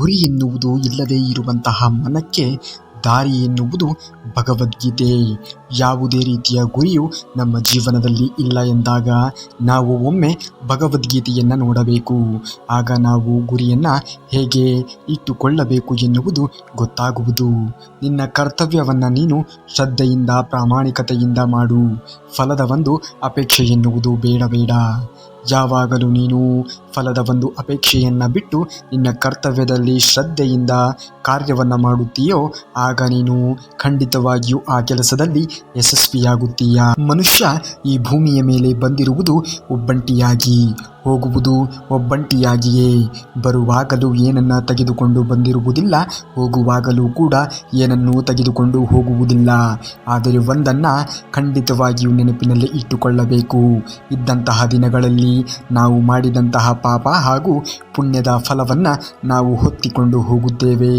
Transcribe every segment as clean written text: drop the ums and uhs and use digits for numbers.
ಗುರಿ ಎನ್ನುವುದು ಇಲ್ಲದೇ ಇರುವಂತಹ ಮನಕ್ಕೆ ದಾರಿ ಎನ್ನುವುದು ಭಗವದ್ಗೀತೆ. ಯಾವುದೇ ರೀತಿಯ ಗುರಿಯು ನಮ್ಮ ಜೀವನದಲ್ಲಿ ಇಲ್ಲ ಎಂದಾಗ ನಾವು ಒಮ್ಮೆ ಭಗವದ್ಗೀತೆಯನ್ನು ನೋಡಬೇಕು. ಆಗ ನಾವು ಗುರಿಯನ್ನು ಹೇಗೆ ಇಟ್ಟುಕೊಳ್ಳಬೇಕು ಎನ್ನುವುದು ಗೊತ್ತಾಗುವುದು. ನಿನ್ನ ಕರ್ತವ್ಯವನ್ನು ನೀನು ಶ್ರದ್ಧೆಯಿಂದ ಪ್ರಾಮಾಣಿಕತೆಯಿಂದ ಮಾಡು. ಫಲದ ಒಂದು ಅಪೇಕ್ಷೆ ಎನ್ನುವುದು ಬೇಡ. ಯಾವಾಗಲೂ ನೀನು ಫಲದ ಒಂದು ಅಪೇಕ್ಷೆಯನ್ನು ಬಿಟ್ಟು ನಿನ್ನ ಕರ್ತವ್ಯದಲ್ಲಿ ಶ್ರದ್ಧೆಯಿಂದ ಕಾರ್ಯವನ್ನು ಮಾಡುತ್ತೀಯೋ ಆಗ ನೀನು ಖಂಡಿತವಾಗಿಯೂ ಆ ಕೆಲಸದಲ್ಲಿ ಯಶಸ್ವಿಯಾಗುತ್ತೀಯ. ಮನುಷ್ಯ ಈ ಭೂಮಿಯ ಮೇಲೆ ಬಂದಿರುವುದು ಒಬ್ಬಂಟಿಯಾಗಿ, ಹೋಗುವುದು ಒಬ್ಬಂಟಿಯಾಗಿಯೇ. ಬರುವಾಗಲೂ ಏನನ್ನು ತೆಗೆದುಕೊಂಡು ಬಂದಿರುವುದಿಲ್ಲ, ಹೋಗುವಾಗಲೂ ಕೂಡ ಏನನ್ನೂ ತೆಗೆದುಕೊಂಡು ಹೋಗುವುದಿಲ್ಲ. ಆದರೆ ಒಂದನ್ನು ಖಂಡಿತವಾಗಿಯೂ ನೆನಪಿನಲ್ಲಿ ಇಟ್ಟುಕೊಳ್ಳಬೇಕು. ಇದ್ದಂತಹ ದಿನಗಳಲ್ಲಿ ನಾವು ಮಾಡಿದಂತಹ ಪಾಪ ಹಾಗೂ ಪುಣ್ಯದ ಫಲವನ್ನು ನಾವು ಹೊತ್ತಿಕೊಂಡು ಹೋಗುತ್ತೇವೆ.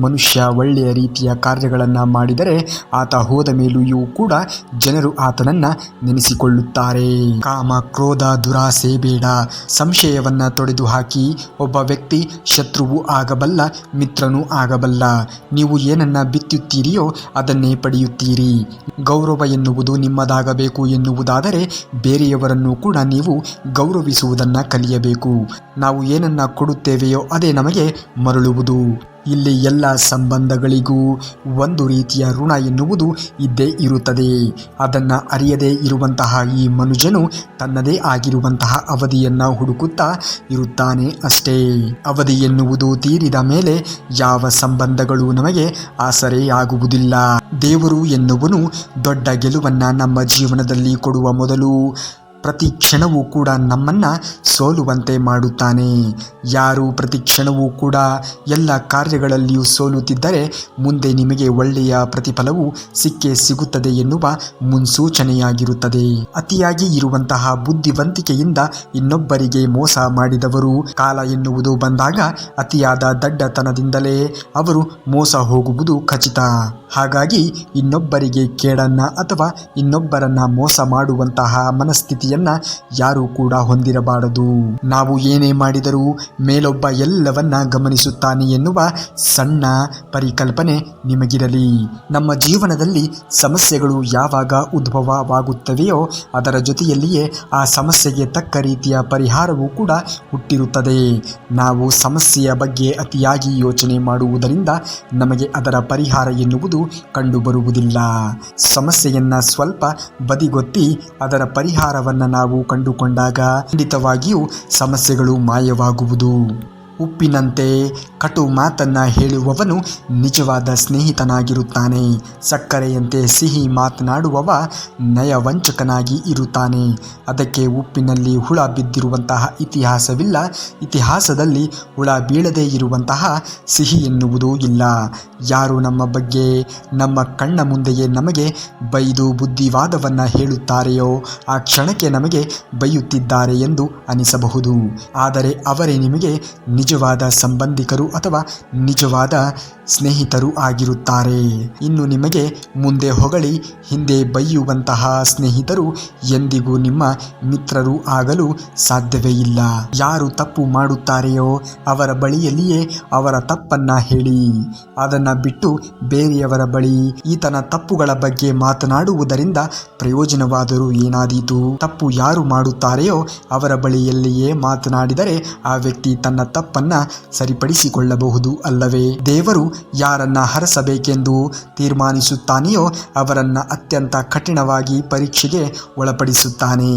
ಮನುಷ್ಯ ಒಳ್ಳೆಯ ರೀತಿಯ ಕಾರ್ಯಗಳನ್ನು ಮಾಡಿದರೆ ಆತ ಹೋದ ಮೇಲೆಯೂ ಕೂಡ ಜನರು ಆತನನ್ನು ನೆನೆಸಿಕೊಳ್ಳುತ್ತಾರೆ. ಕಾಮ, ಕ್ರೋಧ, ದುರಾಸೆ ಬೇಡ. ಸಂಶಯವನ್ನು ತೊಡೆದು ಹಾಕಿ ಒಬ್ಬ ವ್ಯಕ್ತಿ ಶತ್ರುವು ಆಗಬಲ್ಲ, ಮಿತ್ರನೂ ಆಗಬಲ್ಲ. ನೀವು ಏನನ್ನ ಬಿತ್ತುತ್ತೀರಿಯೋ ಅದನ್ನೇ ಪಡೆಯುತ್ತೀರಿ. ಗೌರವ ಎನ್ನುವುದು ನಿಮ್ಮದಾಗಬೇಕು ಎನ್ನುವುದಾದರೆ ಬೇರೆಯವರನ್ನು ಕೂಡ ನೀವು ಗೌರವಿಸುವುದನ್ನು ಕಲಿಯಬೇಕು. ನಾವು ಏನನ್ನ ಕೊಡುತ್ತೇವೆಯೋ ಅದೇ ನಮಗೆ ಮರಳುವುದು. ಇಲ್ಲಿ ಎಲ್ಲ ಸಂಬಂಧಗಳಿಗೂ ಒಂದು ರೀತಿಯ ಋಣ ಎನ್ನುವುದು ಇದ್ದೇ ಇರುತ್ತದೆ. ಅದನ್ನು ಅರಿಯದೇ ಇರುವಂತಹ ಈ ಮನುಜನು ತನ್ನದೇ ಆಗಿರುವಂತಹ ಅವಧಿಯನ್ನು ಹುಡುಕುತ್ತಾ ಇರುತ್ತಾನೆ ಅಷ್ಟೇ. ಅವಧಿ ಎನ್ನುವುದು ತೀರಿದ ಮೇಲೆ ಯಾವ ಸಂಬಂಧಗಳು ನಮಗೆ ಆಸರೆಯಾಗುವುದಿಲ್ಲ. ದೇವರು ಎನ್ನುವನು ದೊಡ್ಡ ಗೆಲುವನ್ನು ನಮ್ಮ ಜೀವನದಲ್ಲಿ ಕೊಡುವ ಮೊದಲು ಪ್ರತಿ ಕ್ಷಣವೂ ಕೂಡ ನಮ್ಮನ್ನು ಸೋಲುವಂತೆ ಮಾಡುತ್ತಾನೆ. ಯಾರು ಪ್ರತಿ ಕ್ಷಣವೂ ಕೂಡ ಎಲ್ಲ ಕಾರ್ಯಗಳಲ್ಲಿಯೂ ಸೋಲುತ್ತಿದ್ದರೆ ಮುಂದೆ ನಿಮಗೆ ಒಳ್ಳೆಯ ಪ್ರತಿಫಲವು ಸಿಕ್ಕೇ ಸಿಗುತ್ತದೆ ಎನ್ನುವ ಮುನ್ಸೂಚನೆಯಾಗಿರುತ್ತದೆ. ಅತಿಯಾಗಿ ಇರುವಂತಹ ಬುದ್ಧಿವಂತಿಕೆಯಿಂದ ಇನ್ನೊಬ್ಬರಿಗೆ ಮೋಸ ಮಾಡಿದವರು ಕಾಲ ಎನ್ನುವುದು ಬಂದಾಗ ಅತಿಯಾದ ದಡ್ಡತನದಿಂದಲೇ ಅವರು ಮೋಸ ಹೋಗುವುದು ಖಚಿತ. ಹಾಗಾಗಿ ಇನ್ನೊಬ್ಬರಿಗೆ ಕೇಡನ್ನ ಅಥವಾ ಇನ್ನೊಬ್ಬರನ್ನ ಮೋಸ ಮಾಡುವಂತಹ ಮನಸ್ಥಿತಿಯನ್ನ ಯಾರೂ ಕೂಡ ಹೊಂದಿರಬಾರದು. ನಾವು ಏನೇ ಮಾಡಿದರೂ ಮೇಲೊಬ್ಬ ಎಲ್ಲವನ್ನ ಗಮನಿಸುತ್ತಾನೆ ಎನ್ನುವ ಸಣ್ಣ ಪರಿಕಲ್ಪನೆ ನಿಮಗಿರಲಿ. ನಮ್ಮ ಜೀವನದಲ್ಲಿ ಸಮಸ್ಯೆಗಳು ಯಾವಾಗ ಉದ್ಭವವಾಗುತ್ತವೆಯೋ ಅದರ ಜೊತೆಯಲ್ಲಿಯೇ ಆ ಸಮಸ್ಯೆಗೆ ತಕ್ಕ ರೀತಿಯ ಪರಿಹಾರವೂ ಕೂಡ ಹುಟ್ಟಿರುತ್ತದೆ. ನಾವು ಸಮಸ್ಯೆಯ ಬಗ್ಗೆ ಅತಿಯಾಗಿ ಯೋಚನೆ ಮಾಡುವುದರಿಂದ ನಮಗೆ ಅದರ ಪರಿಹಾರ ಎನ್ನುವುದು ಕಂಡುಬರುವುದಿಲ್ಲ. ಸಮಸ್ಯೆಯನ್ನ ಸ್ವಲ್ಪ ಬದಿಗೊತ್ತಿ ಅದರ ಪರಿಹಾರವನ್ನು ನಾವು ಕಂಡುಕೊಂಡಾಗ ಖಂಡಿತವಾಗಿಯೂ ಸಮಸ್ಯೆಗಳು ಮಾಯವಾಗುವುದು. ಉಪ್ಪಿನಂತೆ ಕಟು ಮಾತನ್ನ ಹೇಳುವವನು ನಿಜವಾದ ಸ್ನೇಹಿತನಾಗಿರುತ್ತಾನೆ. ಸಕ್ಕರೆಯಂತೆ ಸಿಹಿ ಮಾತನಾಡುವವ ನಯವಂಚಕನಾಗಿ ಇರುತ್ತಾನೆ. ಅದಕ್ಕೆ ಉಪ್ಪಿನಲ್ಲಿ ಹುಳ ಬಿದ್ದಿರುವಂತಹ ಇತಿಹಾಸವಿಲ್ಲ, ಇತಿಹಾಸದಲ್ಲಿ ಹುಳ ಬೀಳದೇ ಇರುವಂತಹ ಸಿಹಿ ಎನ್ನುವುದೂ ಇಲ್ಲ. ಯಾರು ನಮ್ಮ ಬಗ್ಗೆ ನಮ್ಮ ಕಣ್ಣ ಮುಂದೆಯೇ ನಮಗೆ ಬೈದು ಬುದ್ಧಿವಾದವನ್ನು ಹೇಳುತ್ತಾರೆಯೋ ಆ ಕ್ಷಣಕ್ಕೆ ನಮಗೆ ಬೈಯುತ್ತಿದ್ದಾರೆ ಎಂದು ಅನಿಸಬಹುದು. ಆದರೆ ಅವರೇ ನಿಮಗೆ ನಿಜವಾದ ಸಂಬಂಧಿಕರು ಅಥವಾ ನಿಜವಾದ ಸ್ನೇಹಿತರು ಆಗಿರುತ್ತಾರೆ. ಇನ್ನು ನಿಮಗೆ ಮುಂದೆ ಹೊಗಳಿ ಹಿಂದೆ ಬೈಯುವಂತಹ ಸ್ನೇಹಿತರು ಎಂದಿಗೂ ನಿಮ್ಮ ಮಿತ್ರರು ಆಗಲು ಸಾಧ್ಯವೇ ಇಲ್ಲ. ಯಾರು ತಪ್ಪು ಮಾಡುತ್ತಾರೆಯೋ ಅವರ ಬಳಿಯಲ್ಲಿಯೇ ಅವರ ತಪ್ಪನ್ನ ಹೇಳಿ. ಅದನ್ನು ಬಿಟ್ಟು ಬೇರೆಯವರ ಬಳಿ ಈತನ ತಪ್ಪುಗಳ ಬಗ್ಗೆ ಮಾತನಾಡುವುದರಿಂದ ಪ್ರಯೋಜನವಾದರೂ ಏನಾದೀತು? ತಪ್ಪು ಯಾರು ಮಾಡುತ್ತಾರೆಯೋ ಅವರ ಬಳಿಯಲ್ಲಿಯೇ ಮಾತನಾಡಿದರೆ ಆ ವ್ಯಕ್ತಿ ತನ್ನ ತಪ್ಪನ್ನ ಸರಿಪಡಿಸಿಕೊಳ್ಳಬಹುದು ಅಲ್ಲವೇ? ದೇವರು ಯಾರನ್ನ ಹರಸಬೇಕೆಂದು ತೀರ್ಮಾನಿಸುತ್ತಾನೆಯೋ ಅವರನ್ನ ಅತ್ಯಂತ ಕಠಿಣವಾಗಿ ಪರೀಕ್ಷೆಗೆ ಒಳಪಡಿಸುತ್ತಾನೆ.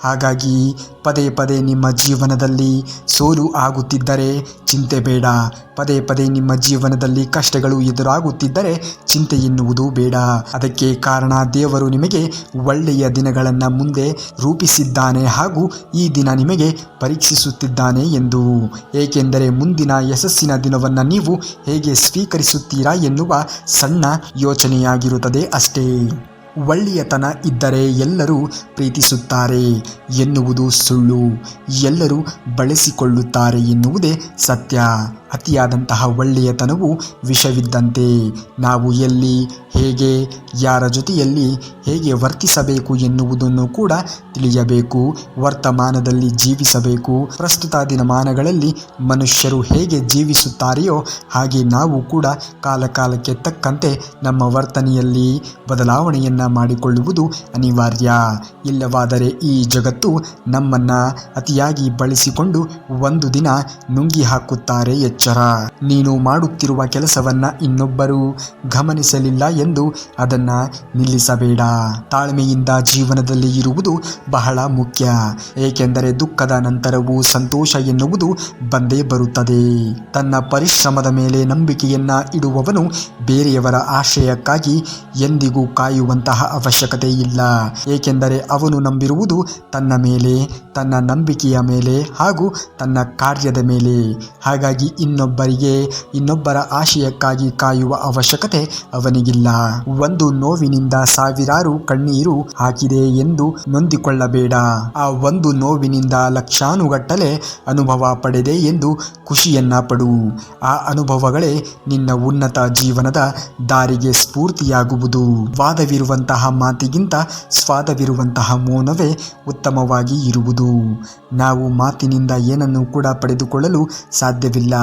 ಹಾಗಾಗಿ ಪದೇ ಪದೇ ನಿಮ್ಮ ಜೀವನದಲ್ಲಿ ಸೋಲು ಆಗುತ್ತಿದ್ದರೆ ಚಿಂತೆ ಬೇಡ. ಪದೇ ಪದೇ ನಿಮ್ಮ ಜೀವನದಲ್ಲಿ ಕಷ್ಟಗಳು ಎದುರಾಗುತ್ತಿದ್ದರೆ ಚಿಂತೆ ಎನ್ನುವುದು ಬೇಡ. ಅದಕ್ಕೆ ಕಾರಣ ದೇವರು ನಿಮಗೆ ಒಳ್ಳೆಯ ದಿನಗಳನ್ನು ಮುಂದೆ ರೂಪಿಸಿದ್ದಾನೆ ಹಾಗೂ ಈ ದಿನ ನಿಮಗೆ ಪರೀಕ್ಷಿಸುತ್ತಿದ್ದಾನೆ ಎಂದು. ಏಕೆಂದರೆ ಮುಂದಿನ ಯಶಸ್ಸಿನ ದಿನವನ್ನು ನೀವು ಹೇಗೆ ಸ್ವೀಕರಿಸುತ್ತೀರಾ ಎನ್ನುವ ಸಣ್ಣ ಯೋಚನೆಯಾಗಿರುತ್ತದೆ ಅಷ್ಟೇ. ಒಳ್ಳೆಯತನ ಇದ್ದರೆ ಎಲ್ಲರೂ ಪ್ರೀತಿಸುತ್ತಾರೆ ಎನ್ನುವುದು ಸುಳ್ಳು. ಎಲ್ಲರೂ ಬಳಸಿಕೊಳ್ಳುತ್ತಾರೆ ಎನ್ನುವುದೇ ಸತ್ಯ. ಅತಿಯಾದಂತಹ ಒಳ್ಳೆಯತನವು ವಿಷವಿದ್ದಂತೆ. ನಾವು ಎಲ್ಲಿ, ಹೇಗೆ, ಯಾರ ಜೊತೆಯಲ್ಲಿ ಹೇಗೆ ವರ್ತಿಸಬೇಕು ಎನ್ನುವುದನ್ನು ಕೂಡ ತಿಳಿಯಬೇಕು. ವರ್ತಮಾನದಲ್ಲಿ ಜೀವಿಸಬೇಕು. ಪ್ರಸ್ತುತ ದಿನಮಾನಗಳಲ್ಲಿ ಮನುಷ್ಯರು ಹೇಗೆ ಜೀವಿಸುತ್ತಾರೆಯೋ ಹಾಗೆ ನಾವು ಕೂಡ ಕಾಲಕಾಲಕ್ಕೆ ತಕ್ಕಂತೆ ನಮ್ಮ ವರ್ತನೆಯಲ್ಲಿ ಬದಲಾವಣೆಯನ್ನು ಮಾಡಿಕೊಳ್ಳುವುದು ಅನಿವಾರ್ಯ. ಇಲ್ಲವಾದರೆ ಈ ಜಗತ್ತು ನಮ್ಮನ್ನು ಅತಿಯಾಗಿ ಬಳಸಿಕೊಂಡು ಒಂದು ದಿನ ನುಂಗಿ ಹಾಕುತ್ತಾರೆ. ಎಚ್ಚರ. ನೀನು ಮಾಡುತ್ತಿರುವ ಕೆಲಸವನ್ನ ಇನ್ನೊಬ್ಬರು ಗಮನಿಸಲಿಲ್ಲ ಎಂದು ಅದನ್ನ ನಿಲ್ಲಿಸಬೇಡ. ತಾಳ್ಮೆಯಿಂದ ಜೀವನದಲ್ಲಿ ಇರುವುದು ಬಹಳ ಮುಖ್ಯ. ಏಕೆಂದರೆ ದುಃಖದ ನಂತರವೂ ಸಂತೋಷ ಎನ್ನುವುದು ಬಂದೇ ಬರುತ್ತದೆ. ತನ್ನ ಪರಿಶ್ರಮದ ಮೇಲೆ ನಂಬಿಕೆಯನ್ನ ಇಡುವವನು ಬೇರೆಯವರ ಆಶ್ರಯಕ್ಕಾಗಿ ಎಂದಿಗೂ ಕಾಯುವಂತಹ ಅವಶ್ಯಕತೆ ಇಲ್ಲ. ಏಕೆಂದರೆ ಅವನು ನಂಬಿರುವುದು ತನ್ನ ಮೇಲೆ, ತನ್ನ ನಂಬಿಕೆಯ ಮೇಲೆ ಹಾಗೂ ತನ್ನ ಕಾರ್ಯದ ಮೇಲೆ. ಹಾಗಾಗಿ ಇನ್ನೊಬ್ಬರ ಆಶಯಕ್ಕಾಗಿ ಕಾಯುವ ಅವಶ್ಯಕತೆ ಅವನಿಗಿಲ್ಲ. ಒಂದು ನೋವಿನಿಂದ ಸಾವಿರಾರು ಕಣ್ಣೀರು ಹಾಕಿದೆ ಎಂದು ನೊಂದಿಕೊಳ್ಳಬೇಡ. ಆ ಒಂದು ನೋವಿನಿಂದ ಲಕ್ಷಾನುಗಟ್ಟಲೆ ಅನುಭವ ಪಡೆದೆ ಎಂದು ಖುಷಿಯನ್ನ ಪಡು. ಆ ಅನುಭವಗಳೇ ನಿನ್ನ ಉನ್ನತ ಜೀವನದ ದಾರಿಗೆ ಸ್ಫೂರ್ತಿಯಾಗುವುದು. ವಾದವಿರುವಂತಹ ಮಾತಿಗಿಂತ ಸ್ವಾದವಿರುವಂತಹ ಮೌನವೇ ಉತ್ತಮವಾಗಿ ಇರುವುದು. ನಾವು ಮಾತಿನಿಂದ ಏನನ್ನು ಕೂಡ ಪಡೆದುಕೊಳ್ಳಲು ಸಾಧ್ಯವಿಲ್ಲ.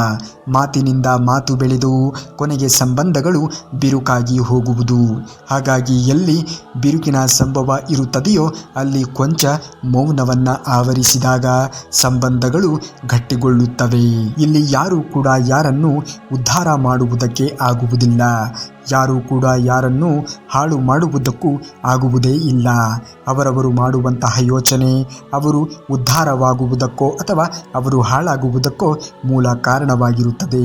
ಮಾತಿನಿಂದ ಮಾತು ಬೆಳೆದು ಕೊನೆಗೆ ಸಂಬಂಧಗಳು ಬಿರುಕಾಗಿ ಹೋಗುವುದು. ಹಾಗಾಗಿ ಎಲ್ಲಿ ಬಿರುಕಿನ ಸಂಭವ ಇರುತ್ತದೆಯೋ ಅಲ್ಲಿ ಕೊಂಚ ಮೌನವನ್ನು ಆವರಿಸಿದಾಗ ಸಂಬಂಧಗಳು ಗಟ್ಟಿಗೊಳ್ಳುತ್ತವೆ. ಇಲ್ಲಿ ಯಾರೂ ಕೂಡ ಯಾರನ್ನು ಉದ್ಧಾರ ಮಾಡುವುದಕ್ಕೆ ಆಗುವುದಿಲ್ಲ. ಯಾರೂ ಕೂಡ ಯಾರನ್ನು ಹಾಳು ಮಾಡುವುದಕ್ಕೂ ಆಗುವುದೇ ಇಲ್ಲ. ಅವರವರು ಮಾಡುವಂತಹ ಯೋಚನೆ ಅವರು ಉದ್ಧಾರವಾಗುವುದಕ್ಕೋ ಅಥವಾ ಅವರು ಹಾಳಾಗುವುದಕ್ಕೋ ಮೂಲ ಕಾರಣವಾಗಿರುತ್ತದೆ.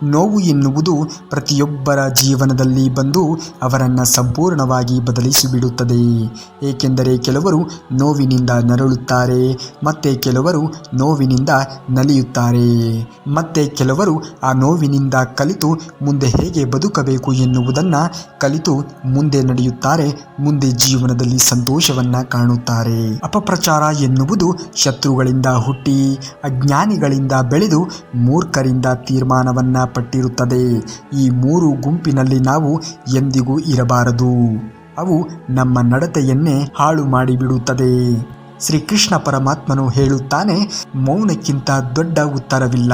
ನೋವು ಎನ್ನುವುದು ಪ್ರತಿಯೊಬ್ಬರ ಜೀವನದಲ್ಲಿ ಬಂದು ಅವರನ್ನು ಸಂಪೂರ್ಣವಾಗಿ ಬದಲಿಸಿಬಿಡುತ್ತದೆ. ಏಕೆಂದರೆ ಕೆಲವರು ನೋವಿನಿಂದ ನರಳುತ್ತಾರೆ, ಮತ್ತೆ ಕೆಲವರು ನೋವಿನಿಂದ ನಲಿಯುತ್ತಾರೆ, ಮತ್ತೆ ಕೆಲವರು ಆ ನೋವಿನಿಂದ ಕಲಿತು ಮುಂದೆ ಹೇಗೆ ಬದುಕಬೇಕು ಎನ್ನುವುದನ್ನು ಕಲಿತು ಮುಂದೆ ನಡೆಯುತ್ತಾರೆ. ಮುಂದೆ ಜೀವನದಲ್ಲಿ ಸಂತೋಷವನ್ನ ಕಾಣುತ್ತಾರೆ. ಅಪಪ್ರಚಾರ ಎನ್ನುವುದು ಶತ್ರುಗಳಿಂದ ಹುಟ್ಟಿ ಅಜ್ಞಾನಿಗಳಿಂದ ಬೆಳೆದು ಮೂರ್ಖರಿಂದ ತೀರ್ಮಾನವನ್ನ ಪಟ್ಟಿರುತ್ತದೆ. ಈ ಮೂರು ಗುಂಪಿನಲ್ಲಿ ನಾವು ಎಂದಿಗೂ ಇರಬಾರದು. ಅವು ನಮ್ಮ ನಡತೆಯನ್ನೇ ಹಾಳು ಮಾಡಿಬಿಡುತ್ತದೆ. ಶ್ರೀಕೃಷ್ಣ ಪರಮಾತ್ಮನು ಹೇಳುತ್ತಾನೆ, ಮೌನಕ್ಕಿಂತ ದೊಡ್ಡ ಉತ್ತರವಿಲ್ಲ,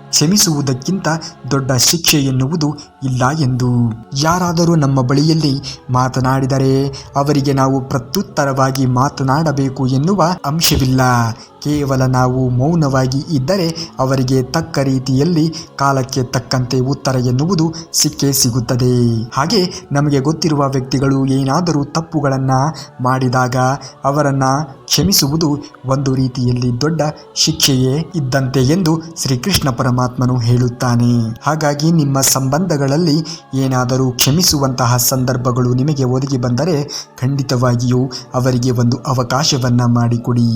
ಕ್ಷಮಿಸುವುದಕ್ಕಿಂತ ದೊಡ್ಡ ಶಿಕ್ಷೆ ಎನ್ನುವುದು ಇಲ್ಲ ಎಂದು. ಯಾರಾದರೂ ನಮ್ಮ ಬಳಿಯಲ್ಲಿ ಮಾತನಾಡಿದರೆ ಅವರಿಗೆ ನಾವು ಪ್ರತ್ಯುತ್ತರವಾಗಿ ಮಾತನಾಡಬೇಕು ಎನ್ನುವ ಅಂಶವಿಲ್ಲ. ಕೇವಲ ನಾವು ಮೌನವಾಗಿ ಇದ್ದರೆ ಅವರಿಗೆ ತಕ್ಕ ರೀತಿಯಲ್ಲಿ ಕಾಲಕ್ಕೆ ತಕ್ಕಂತೆ ಉತ್ತರ ಎನ್ನುವುದು ಸಿಕ್ಕೇ ಸಿಗುತ್ತದೆ. ಹಾಗೆ ನಮಗೆ ಗೊತ್ತಿರುವ ವ್ಯಕ್ತಿಗಳು ಏನಾದರೂ ತಪ್ಪುಗಳನ್ನು ಮಾಡಿದಾಗ ಅವರನ್ನು ಕ್ಷಮಿಸುವುದು ಒಂದು ರೀತಿಯಲ್ಲಿ ದೊಡ್ಡ ಶಿಕ್ಷೆಯೇ ಇದ್ದಂತೆ ಎಂದು ಶ್ರೀಕೃಷ್ಣ ಪರಮಾತ್ಮನು ಹೇಳುತ್ತಾನೆ. ಹಾಗಾಗಿ ನಿಮ್ಮ ಸಂಬಂಧಗಳಲ್ಲಿ ಏನಾದರೂ ಕ್ಷಮಿಸುವಂತಹ ಸಂದರ್ಭಗಳು ನಿಮಗೆ ಒದಗಿ ಬಂದರೆ ಖಂಡಿತವಾಗಿಯೂ ಅವರಿಗೆ ಒಂದು ಅವಕಾಶವನ್ನು ಮಾಡಿಕೊಡಿ.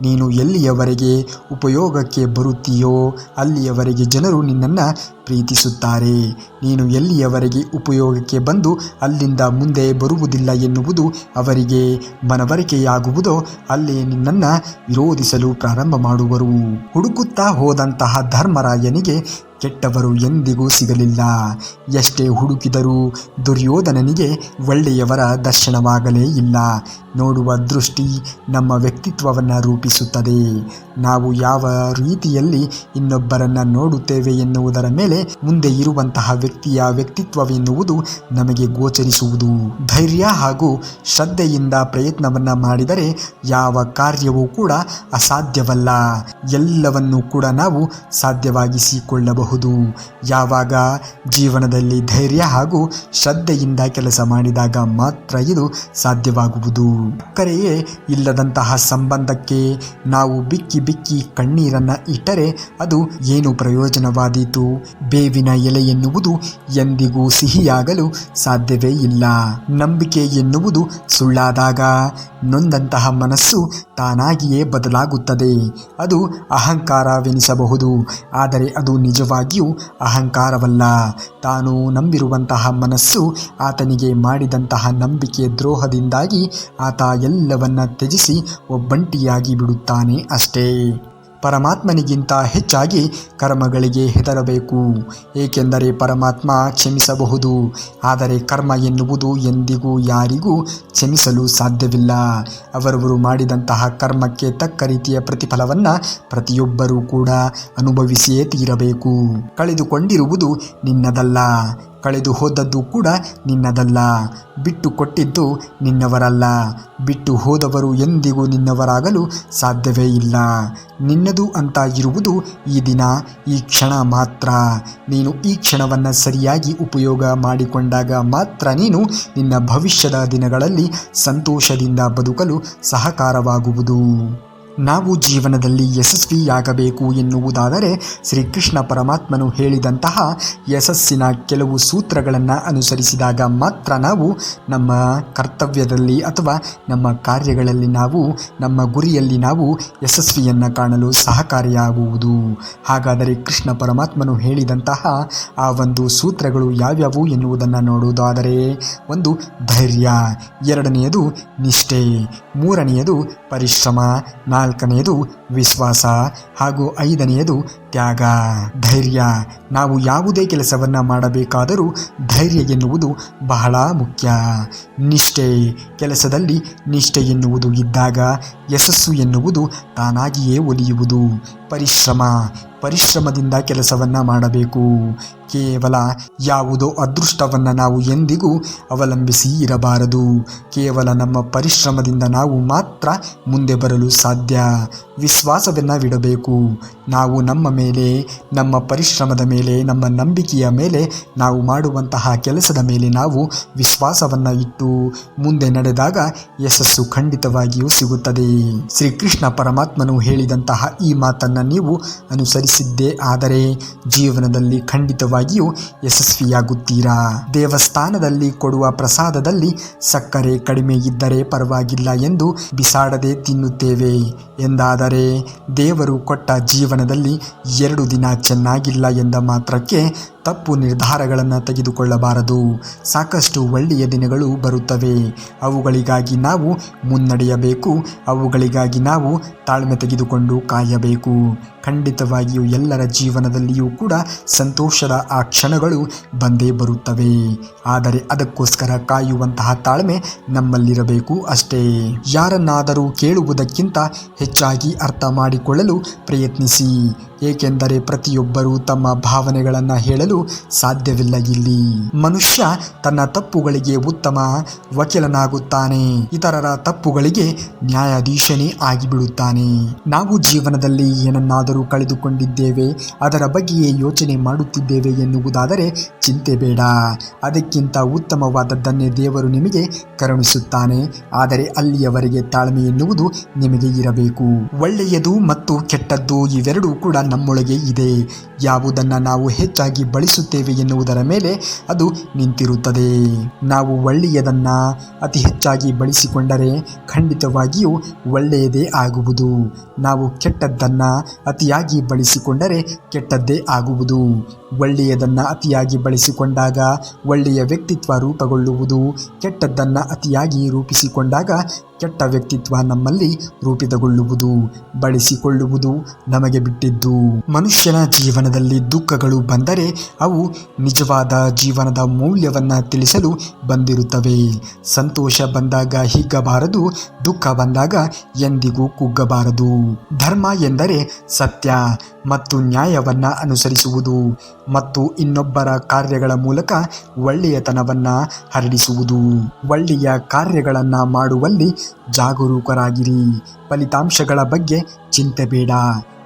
ನೀನು ಎಲ್ಲಿಯವರೆಗೆ ಉಪಯೋಗಕ್ಕೆ ಬರುತ್ತೀಯೋ ಅಲ್ಲಿಯವರೆಗೆ ಜನರು ನಿನ್ನನ್ನು ಪ್ರೀತಿಸುತ್ತಾರೆ. ನೀನು ಎಲ್ಲಿಯವರೆಗೆ ಉಪಯೋಗಕ್ಕೆ ಬಂದು ಅಲ್ಲಿಂದ ಮುಂದೆ ಬರುವುದಿಲ್ಲ ಎನ್ನುವುದು ಅವರಿಗೆ ಮನವರಿಕೆಯಾಗುವುದೋ ಅಲ್ಲಿ ನಿನ್ನನ್ನು ವಿರೋಧಿಸಲು ಪ್ರಾರಂಭ ಮಾಡುವರು. ಹುಡುಕುತ್ತಾ ಹೋದಂತಹ ಧರ್ಮರಾಯನಿಗೆ ಕೆಟ್ಟವರು ಎಂದಿಗೂ ಸಿಗಲಿಲ್ಲ. ಎಷ್ಟೇ ಹುಡುಕಿದರೂ ದುರ್ಯೋಧನನಿಗೆ ಒಳ್ಳೆಯವರ ದರ್ಶನವಾಗಲೇ ಇಲ್ಲ. ನೋಡುವ ದೃಷ್ಟಿ ನಮ್ಮ ವ್ಯಕ್ತಿತ್ವವನ್ನು ರೂಪಿಸುತ್ತದೆ. ನಾವು ಯಾವ ರೀತಿಯಲ್ಲಿ ಇನ್ನೊಬ್ಬರನ್ನು ನೋಡುತ್ತೇವೆ ಎನ್ನುವುದರ ಮೇಲೆ ಮುಂದೆ ಇರುವಂತಹ ವ್ಯಕ್ತಿಯ ವ್ಯಕ್ತಿತ್ವವೆನ್ನುವುದು ನಮಗೆ ಗೋಚರಿಸುವುದು. ಧೈರ್ಯ ಹಾಗೂ ಶ್ರದ್ಧೆಯಿಂದ ಪ್ರಯತ್ನವನ್ನು ಮಾಡಿದರೆ ಯಾವ ಕಾರ್ಯವೂ ಕೂಡ ಅಸಾಧ್ಯವಲ್ಲ. ಎಲ್ಲವನ್ನೂ ಕೂಡ ನಾವು ಸಾಧ್ಯವಾಗಿಸಿಕೊಳ್ಳಬಹುದು. ಯಾವಾಗ ಜೀವನದಲ್ಲಿ ಧೈರ್ಯ ಹಾಗೂ ಶ್ರದ್ಧೆಯಿಂದ ಕೆಲಸ ಮಾಡಿದಾಗ ಮಾತ್ರ ಇದು ಸಾಧ್ಯವಾಗುವುದು. ಅಕ್ಕರೆಯೇ ಇಲ್ಲದಂತಹ ಸಂಬಂಧಕ್ಕೆ ನಾವು ಬಿಕ್ಕಿ ಬಿಕ್ಕಿ ಕಣ್ಣೀರನ್ನು ಇಟ್ಟರೆ ಅದು ಏನು ಪ್ರಯೋಜನವಾದೀತು? ಬೇವಿನ ಎಲೆ ಎನ್ನುವುದು ಎಂದಿಗೂ ಸಿಹಿಯಾಗಲು ಸಾಧ್ಯವೇ ಇಲ್ಲ. ನಂಬಿಕೆ ಎನ್ನುವುದು ಸುಳ್ಳಾದಾಗ ನೊಂದಂತಹ ಮನಸ್ಸು ತಾನಾಗಿಯೇ ಬದಲಾಗುತ್ತದೆ. ಅದು ಅಹಂಕಾರವೆನಿಸಬಹುದು, ಆದರೆ ಅದು ನಿಜವಾಗಿ ಖಂಡಿತವಾಗಿಯೂ ಅಹಂಕಾರವಲ್ಲ. ತಾನು ನಂಬಿರುವಂತಹ ಮನಸ್ಸು ಆತನಿಗೆ ಮಾಡಿದಂತಹ ನಂಬಿಕೆ ದ್ರೋಹದಿಂದಾಗಿ ಆತ ಎಲ್ಲವನ್ನ ತ್ಯಜಿಸಿ ಒಬ್ಬಂಟಿಯಾಗಿ ಬಿಡುತ್ತಾನೆ ಅಷ್ಟೇ. ಪರಮಾತ್ಮನಿಗಿಂತ ಹೆಚ್ಚಾಗಿ ಕರ್ಮಗಳಿಗೆ ಹೆದರಬೇಕು. ಏಕೆಂದರೆ ಪರಮಾತ್ಮ ಕ್ಷಮಿಸಬಹುದು, ಆದರೆ ಕರ್ಮ ಎನ್ನುವುದು ಎಂದಿಗೂ ಯಾರಿಗೂ ಕ್ಷಮಿಸಲು ಸಾಧ್ಯವಿಲ್ಲ. ಅವರವರು ಮಾಡಿದಂತಹ ಕರ್ಮಕ್ಕೆ ತಕ್ಕ ರೀತಿಯ ಪ್ರತಿಫಲವನ್ನು ಪ್ರತಿಯೊಬ್ಬರೂ ಕೂಡ ಅನುಭವಿಸಿಯೇ ತೀರಬೇಕು. ಕಳೆದುಕೊಂಡಿರುವುದು ನಿನ್ನದಲ್ಲ, ಕಳೆದು ಹೋದದ್ದು ಕೂಡ ನಿನ್ನದಲ್ಲ. ಬಿಟ್ಟು ಕೊಟ್ಟಿದ್ದು ನಿನ್ನವರಲ್ಲ. ಬಿಟ್ಟು ಹೋದವರು ಎಂದಿಗೂ ನಿನ್ನವರಾಗಲು ಸಾಧ್ಯವೇ ಇಲ್ಲ. ನಿನ್ನದು ಅಂತ ಇರುವುದು ಈ ದಿನ, ಈ ಕ್ಷಣ ಮಾತ್ರ. ನೀನು ಈ ಕ್ಷಣವನ್ನು ಸರಿಯಾಗಿ ಉಪಯೋಗ ಮಾಡಿಕೊಂಡಾಗ ಮಾತ್ರ ನೀನು ನಿನ್ನ ಭವಿಷ್ಯದ ದಿನಗಳಲ್ಲಿ ಸಂತೋಷದಿಂದ ಬದುಕಲು ಸಹಕಾರವಾಗುವುದು. ನಾವು ಜೀವನದಲ್ಲಿ ಯಶಸ್ವಿಯಾಗಬೇಕು ಎನ್ನುವುದಾದರೆ ಶ್ರೀಕೃಷ್ಣ ಪರಮಾತ್ಮನು ಹೇಳಿದಂತಹ ಯಶಸ್ಸಿನ ಕೆಲವು ಸೂತ್ರಗಳನ್ನು ಅನುಸರಿಸಿದಾಗ ಮಾತ್ರ ನಾವು ನಮ್ಮ ಕರ್ತವ್ಯದಲ್ಲಿ ಅಥವಾ ನಮ್ಮ ಕಾರ್ಯಗಳಲ್ಲಿ ನಾವು ನಮ್ಮ ಗುರಿಯಲ್ಲಿ ನಾವು ಯಶಸ್ವಿಯನ್ನು ಕಾಣಲು ಸಹಕಾರಿಯಾಗುವುದು. ಹಾಗಾದರೆ ಕೃಷ್ಣ ಪರಮಾತ್ಮನು ಹೇಳಿದಂತಹ ಆ ಒಂದು ಸೂತ್ರಗಳು ಯಾವ್ಯಾವು ಎನ್ನುವುದನ್ನು ನೋಡುವುದಾದರೆ, ಒಂದು ಧೈರ್ಯ, ಎರಡನೆಯದು ನಿಷ್ಠೆ, ಮೂರನೆಯದು ಪರಿಶ್ರಮ, ನಾಲ್ಕನೆಯದು ವಿಶ್ವಾಸ ಹಾಗೂ ಐದನೆಯದು ತ್ಯಾಗ. ಧೈರ್ಯ, ನಾವು ಯಾವುದೇ ಕೆಲಸವನ್ನು ಮಾಡಬೇಕಾದರೂ ಧೈರ್ಯ ಎನ್ನುವುದು ಬಹಳ ಮುಖ್ಯ. ನಿಷ್ಠೆ, ಕೆಲಸದಲ್ಲಿ ನಿಷ್ಠೆ ಎನ್ನುವುದು ಇದ್ದಾಗ ಯಶಸ್ಸು ಎನ್ನುವುದು ತಾನಾಗಿಯೇ ಒಲಿಯುವುದು. ಪರಿಶ್ರಮ, ಪರಿಶ್ರಮದಿಂದ ಕೆಲಸವನ್ನು ಮಾಡಬೇಕು. ಕೇವಲ ಯಾವುದೋ ಅದೃಷ್ಟವನ್ನು ನಾವು ಎಂದಿಗೂ ಅವಲಂಬಿಸಿ ಇರಬಾರದು. ಕೇವಲ ನಮ್ಮ ಪರಿಶ್ರಮದಿಂದ ನಾವು ಮಾತ್ರ ಮುಂದೆ ಬರಲು ಸಾಧ್ಯ. ವಿಶ್ವಾಸವನ್ನು ಬಿಡಬೇಕು. ನಾವು ನಮ್ಮ ಮೇಲೆ, ನಮ್ಮ ಪರಿಶ್ರಮದ ಮೇಲೆ, ನಮ್ಮ ನಂಬಿಕೆಯ ಮೇಲೆ, ನಾವು ಮಾಡುವಂತಹ ಕೆಲಸದ ಮೇಲೆ ನಾವು ವಿಶ್ವಾಸವನ್ನು ಇಟ್ಟು ಮುಂದೆ ನಡೆದಾಗ ಯಶಸ್ಸು ಖಂಡಿತವಾಗಿಯೂ ಸಿಗುತ್ತದೆ. ಶ್ರೀಕೃಷ್ಣ ಪರಮಾತ್ಮನು ಹೇಳಿದಂತಹ ಈ ಮಾತನ್ನು ನೀವು ಅನುಸರಿಸಿದ್ದೇ ಆದರೆ ಜೀವನದಲ್ಲಿ ಖಂಡಿತವಾಗಿಯೂ ಯಶಸ್ವಿಯಾಗುತ್ತೀರಾ. ದೇವಸ್ಥಾನದಲ್ಲಿ ಕೊಡುವ ಪ್ರಸಾದದಲ್ಲಿ ಸಕ್ಕರೆ ಕಡಿಮೆ ಇದ್ದರೆ ಪರವಾಗಿಲ್ಲ ಎಂದು ಬಿಸಾಡದೆ ತಿನ್ನುತ್ತೇವೆ ಎಂದಾದರೆ ದೇವರು ಕೊಟ್ಟ ಜೀವನದಲ್ಲಿ 2 ದಿನ ಚೆನ್ನಾಗಿಲ್ಲ ಎಂದ ಮಾತ್ರಕ್ಕೆ ತಪ್ಪು ನಿರ್ಧಾರಗಳನ್ನು ತೆಗೆದುಕೊಳ್ಳಬಾರದು. ಸಾಕಷ್ಟು ಒಳ್ಳೆಯ ದಿನಗಳು ಬರುತ್ತವೆ. ಅವುಗಳಿಗಾಗಿ ನಾವು ಮುನ್ನಡೆಯಬೇಕು. ಅವುಗಳಿಗಾಗಿ ನಾವು ತಾಳ್ಮೆ ತೆಗೆದುಕೊಂಡು ಕಾಯಬೇಕು. ಖಂಡಿತವಾಗಿಯೂ ಎಲ್ಲರ ಜೀವನದಲ್ಲಿಯೂ ಕೂಡ ಸಂತೋಷದ ಆ ಕ್ಷಣಗಳು ಬಂದೇ ಬರುತ್ತವೆ. ಆದರೆ ಅದಕ್ಕೋಸ್ಕರ ಕಾಯುವಂತಹ ತಾಳ್ಮೆ ನಮ್ಮಲ್ಲಿರಬೇಕು ಅಷ್ಟೇ. ಯಾರನ್ನಾದರೂ ಕೇಳುವುದಕ್ಕಿಂತ ಹೆಚ್ಚಾಗಿ ಅರ್ಥ ಮಾಡಿಕೊಳ್ಳಲು ಪ್ರಯತ್ನಿಸಿ. ಏಕೆಂದರೆ ಪ್ರತಿಯೊಬ್ಬರೂ ತಮ್ಮ ಭಾವನೆಗಳನ್ನು ಹೇಳಲು ಸಾಧ್ಯವಿಲ್ಲ. ಇಲ್ಲಿ ಮನುಷ್ಯ ತನ್ನ ತಪ್ಪುಗಳಿಗೆ ಉತ್ತಮ ವಕೀಲನಾಗುತ್ತಾನೆ, ಇತರರ ತಪ್ಪುಗಳಿಗೆ ನ್ಯಾಯಾಧೀಶನೇ ಆಗಿಬಿಡುತ್ತಾನೆ. ನಾವು ಜೀವನದಲ್ಲಿ ಏನನ್ನಾದರೂ ಕಳೆದುಕೊಂಡಿದ್ದೇವೆ, ಅದರ ಬಗ್ಗೆಯೇ ಯೋಚನೆ ಮಾಡುತ್ತಿದ್ದೇವೆ ಎನ್ನುವುದಾದರೆ ಚಿಂತೆ ಬೇಡ. ಅದಕ್ಕಿಂತ ಉತ್ತಮವಾದದ್ದನ್ನೇ ದೇವರು ನಿಮಗೆ ಕರುಣಿಸುತ್ತಾನೆ. ಆದರೆ ಅಲ್ಲಿಯವರೆಗೆ ತಾಳ್ಮೆ ಎನ್ನುವುದು ನಿಮಗೆ ಇರಬೇಕು. ಒಳ್ಳೆಯದು ಮತ್ತು ಕೆಟ್ಟದ್ದು ಇವೆರಡೂ ಕೂಡ ನಮ್ಮೊಳಗೆ ಇದೆ. ಯಾವುದನ್ನು ನಾವು ಹೆಚ್ಚಾಗಿ ಬಳಸುತ್ತೇವೆ ಎನ್ನುವುದರ ಮೇಲೆ ಅದು ನಿಂತಿರುತ್ತದೆ. ನಾವು ಒಳ್ಳೆಯದನ್ನು ಅತಿ ಹೆಚ್ಚಾಗಿ ಬಳಸಿಕೊಂಡರೆ ಖಂಡಿತವಾಗಿಯೂ ಒಳ್ಳೆಯದೇ ಆಗುವುದು. ನಾವು ಕೆಟ್ಟದ್ದನ್ನು ಅತಿಯಾಗಿ ಬಳಸಿಕೊಂಡರೆ ಕೆಟ್ಟದ್ದೇ ಆಗುವುದು. ಒಳ್ಳೆಯದನ್ನು ಅತಿಯಾಗಿ ಬಳಸಿಕೊಂಡಾಗ ಒಳ್ಳೆಯ ವ್ಯಕ್ತಿತ್ವ ರೂಪುಗೊಳ್ಳುವುದು. ಕೆಟ್ಟದ್ದನ್ನು ಅತಿಯಾಗಿ ರೂಪಿಸಿಕೊಂಡಾಗ ಕೆಟ್ಟ ವ್ಯಕ್ತಿತ್ವ ನಮ್ಮಲ್ಲಿ ರೂಪಿತಗೊಳ್ಳುವುದು. ಬಳಸಿಕೊಳ್ಳುವುದು ನಮಗೆ ಬಿಟ್ಟಿದ್ದು. ಮನುಷ್ಯನ ಜೀವನದಲ್ಲಿ ದುಃಖಗಳು ಬಂದರೆ ಅವು ನಿಜವಾದ ಜೀವನದ ಮೌಲ್ಯವನ್ನು ತಿಳಿಸಲು ಬಂದಿರುತ್ತವೆ. ಸಂತೋಷ ಬಂದಾಗ ಹಿಗ್ಗಬಾರದು, ದುಃಖ ಬಂದಾಗ ಎಂದಿಗೂ ಕುಗ್ಗಬಾರದು. ಧರ್ಮ ಎಂದರೆ ಸತ್ಯ ಮತ್ತು ನ್ಯಾಯವನ್ನು ಅನುಸರಿಸುವುದು ಮತ್ತು ಇನ್ನೊಬ್ಬರ ಕಾರ್ಯಗಳ ಮೂಲಕ ಒಳ್ಳೆಯತನವನ್ನು ಹರಡಿಸುವುದು. ಒಳ್ಳೆಯ ಕಾರ್ಯಗಳನ್ನು ಮಾಡುವಲ್ಲಿ ಜಾಗರೂಕರಾಗಿರಿ. ಫಲಿತಾಂಶಗಳ ಬಗ್ಗೆ ಚಿಂತೆ ಬೇಡ.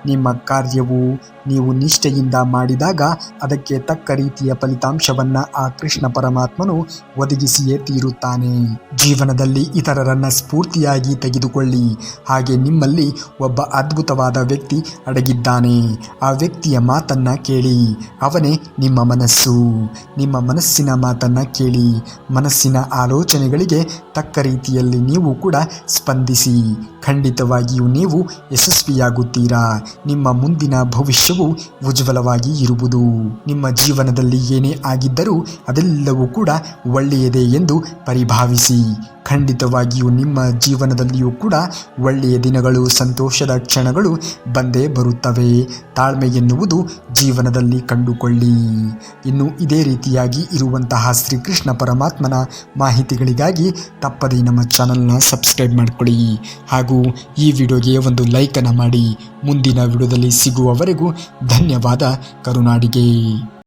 ನಿಮ್ಮ ಕಾರ್ಯವು ನೀವು ನಿಷ್ಠೆಯಿಂದ ಮಾಡಿದಾಗ ಅದಕ್ಕೆ ತಕ್ಕ ರೀತಿಯ ಫಲಿತಾಂಶವನ್ನು ಆ ಕೃಷ್ಣ ಪರಮಾತ್ಮನು ಒದಗಿಸಿಯೇ ತೀರುತ್ತಾನೆ. ಜೀವನದಲ್ಲಿ ಇತರರನ್ನು ಸ್ಫೂರ್ತಿಯಾಗಿ ತೆಗೆದುಕೊಳ್ಳಿ. ಹಾಗೆ ನಿಮ್ಮಲ್ಲಿ ಒಬ್ಬ ಅದ್ಭುತವಾದ ವ್ಯಕ್ತಿ ಅಡಗಿದ್ದಾನೆ. ಆ ವ್ಯಕ್ತಿಯ ಮಾತನ್ನು ಕೇಳಿ. ಅವನೇ ನಿಮ್ಮ ಮನಸ್ಸು. ನಿಮ್ಮ ಮನಸ್ಸಿನ ಮಾತನ್ನು ಕೇಳಿ. ಮನಸ್ಸಿನ ಆಲೋಚನೆಗಳಿಗೆ ತಕ್ಕ ರೀತಿಯಲ್ಲಿ ನೀವು ಕೂಡ ಸ್ಪಂದಿಸಿ. ಖಂಡಿತವಾಗಿಯೂ ನೀವು ಯಶಸ್ವಿಯಾಗುತ್ತೀರಾ. ನಿಮ್ಮ ಮುಂದಿನ ಭವಿಷ್ಯವು ಉಜ್ವಲವಾಗಿ ಇರುವುದು. ನಿಮ್ಮ ಜೀವನದಲ್ಲಿ ಏನೇ ಆಗಿದ್ದರೂ ಅದೆಲ್ಲವೂ ಕೂಡ ಒಳ್ಳೆಯದೇ ಎಂದು ಪರಿಭಾವಿಸಿ. ಖಂಡಿತವಾಗಿಯೂ ನಿಮ್ಮ ಜೀವನದಲ್ಲಿಯೂ ಕೂಡ ಒಳ್ಳೆಯ ದಿನಗಳು, ಸಂತೋಷದ ಕ್ಷಣಗಳು ಬಂದೇ ಬರುತ್ತವೆ. ತಾಳ್ಮೆ ಎನ್ನುವುದು ಜೀವನದಲ್ಲಿ ಕಂಡುಕೊಳ್ಳಿ. ಇನ್ನು ಇದೇ ರೀತಿಯಾಗಿ ಇರುವಂತಹ ಶ್ರೀಕೃಷ್ಣ ಪರಮಾತ್ಮನ ಮಾಹಿತಿಗಳಿಗಾಗಿ ತಪ್ಪದೇ ನಮ್ಮ ಚಾನಲ್ನ ಸಬ್ಸ್ಕ್ರೈಬ್ ಮಾಡಿಕೊಳ್ಳಿ. ಹಾಗೂ ಈ ವಿಡಿಯೋಗೆ ಒಂದು ಲೈಕನ್ನು ಮಾಡಿ. ಮುಂದಿನ ವಿಡಿಯೋದಲ್ಲಿ ಸಿಗುವವರೆಗೂ ಧನ್ಯವಾದ ಕರುನಾಡಿಗೆ.